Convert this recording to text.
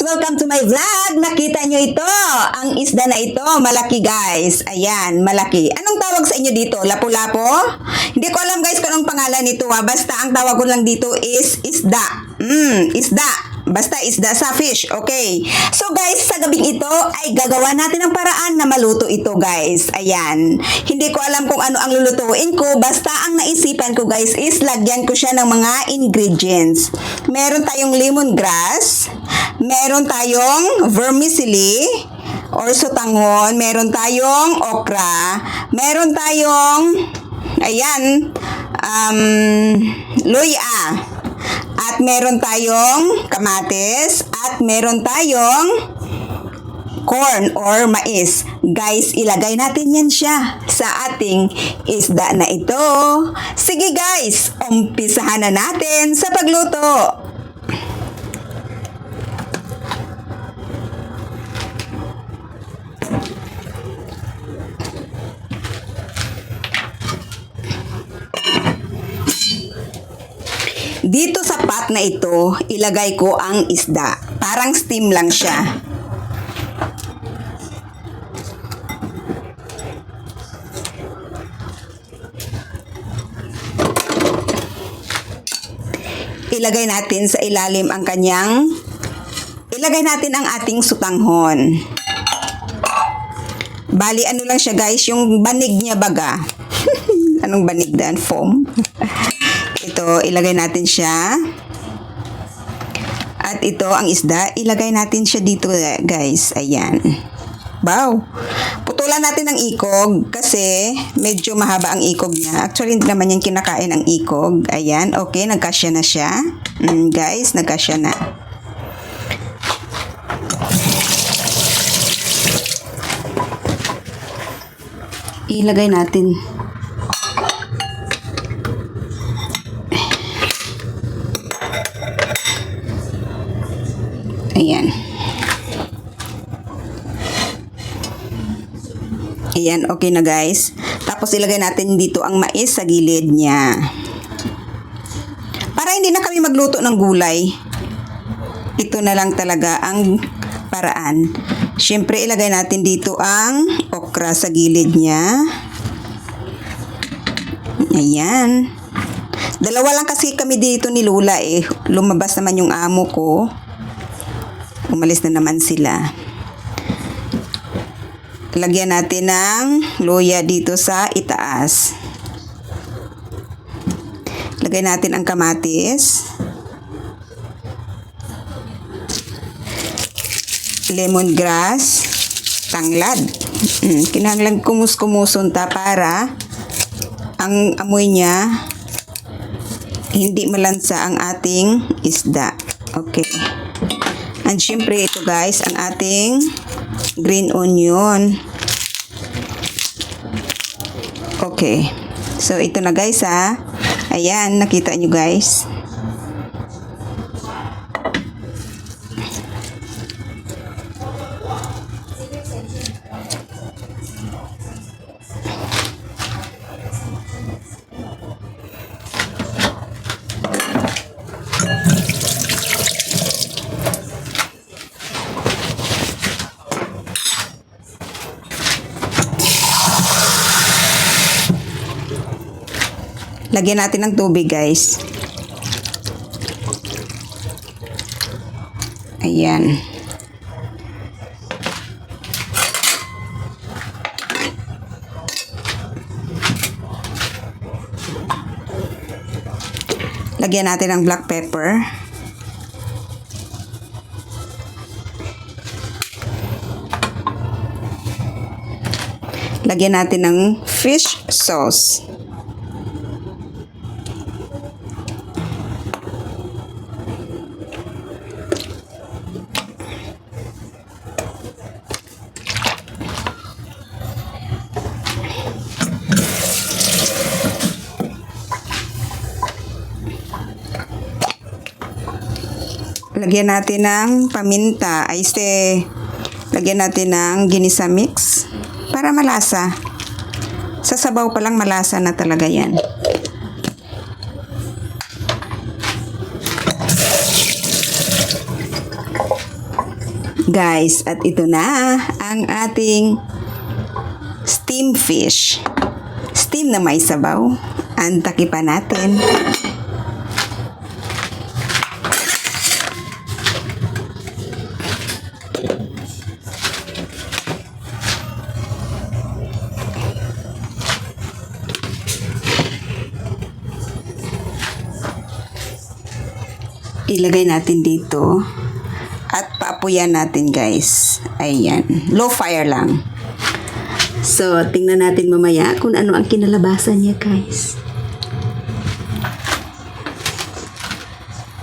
Welcome to my vlog. Nakita nyo ito. Ang isda na ito, malaki guys. Ayan, malaki. Anong tawag sa inyo dito? Lapu-lapo? Hindi ko alam guys kung anong pangalan nito ha. Basta ang tawag ko lang dito is isda. Isda. Basta isda sa fish. Okay. So guys, sa gabing ito ay gagawa natin ng paraan na maluto ito guys. Ayan. Hindi ko alam kung ano ang lulutuin ko. Basta ang naisipan ko guys is lagyan ko siya ng mga ingredients. Meron tayong lemongrass. Meron tayong vermicelli or sotanghon. Meron tayong okra. Meron tayong ayan, luya. At meron tayong kamatis at meron tayong corn or mais. Guys, ilagay natin yan siya sa ating isda na ito. Sige guys, umpisahan na natin sa pagluto. Dito sa pot na ito, ilagay ko ang isda. Parang steam lang siya. Ilagay natin sa ilalim ang ilagay natin ang ating sotanghon. Bali, ano lang siya guys, yung banig niya baga. Anong banig daan? Foam. Ito, ilagay natin siya. At ito, ang isda, ilagay natin siya dito, guys. Ayan. Wow! Putulan natin ang ikog kasi medyo mahaba ang ikog niya. Actually, hindi naman yan kinakain ang ikog. Ayan. Okay, nagkasya na siya. Guys, nagkasya na. Ilagay natin. Ayan. Ayan, okay na guys. Tapos ilagay natin dito ang mais sa gilid niya. Para hindi na kami magluto ng gulay. Ito na lang talaga ang paraan. Siyempre ilagay natin dito ang okra sa gilid niya. Ayan. Dalawa lang kasi kami dito ni Lula eh. Lumabas naman yung amo ko. Umalis na naman sila. Lagyan natin ng luya dito sa itaas. Lagay natin ang kamatis. Lemongrass. Tanglad. Kinahanglan kumus-kumusunta para ang amoy niya hindi malansa ang ating isda. Okay. And syempre ito guys, ang ating green onion. Okay. So ito na guys ha. Ayan, nakita nyo guys. Lagyan natin ng tubig guys. Ayan. Lagyan natin ng black pepper. Lagyan natin ng fish sauce. Lagyan natin ng paminta. Lagyan natin ng ginisa mix para malasa. Sa sabaw pa lang malasa na talaga yan. Guys, at ito na ang ating steam fish. Steam na may sabaw. Antaki pa natin. Ilagay natin dito at paapuyan natin guys. Ayan, low fire lang. So, tingnan natin mamaya kung ano ang kinalabasan niya guys.